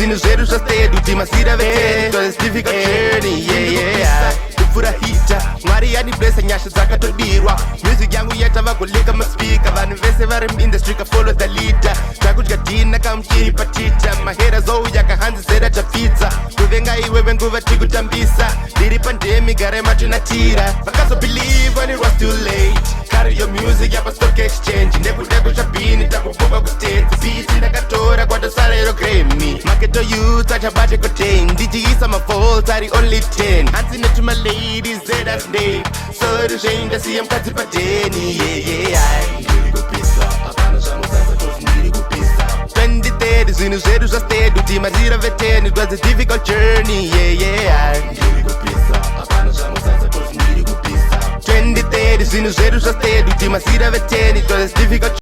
zvinhu zvedu zvastedu timasira veteni twas difficult journey yeah furahita mwari yaniblesa nyasha dzakatodirwa music yangu yata vagoleka maspika vanhu vese vari muindustry ka follow the leader zvakudya dina kamuchiri patita mahera zouya kahanzi zera tapizza kuvenga iwe venguva tikutambisa ndiri pandemi gare matinatira vakazobelieve when it was too late carry your music yapa stock exchange nekuda kuchabhini takufunga kustate beat ndakatora kwatosarero Grammy maketo youth achabate kotain ndichiisa mafolds ari only 10 hansi netuma ladies Zedaz name so zvainda siya mukadzi padeni ndiri kupisa apana zvamusanza tosi ndiri kupisa 2030 zvinhu zvedu zvastedu timasira veteni it was a difficult journey ndiri kupisa apana zvamusanza tosi ndiri kupisa 2030 zvinhu zvedu zvastedu timasira veteni it was a difficult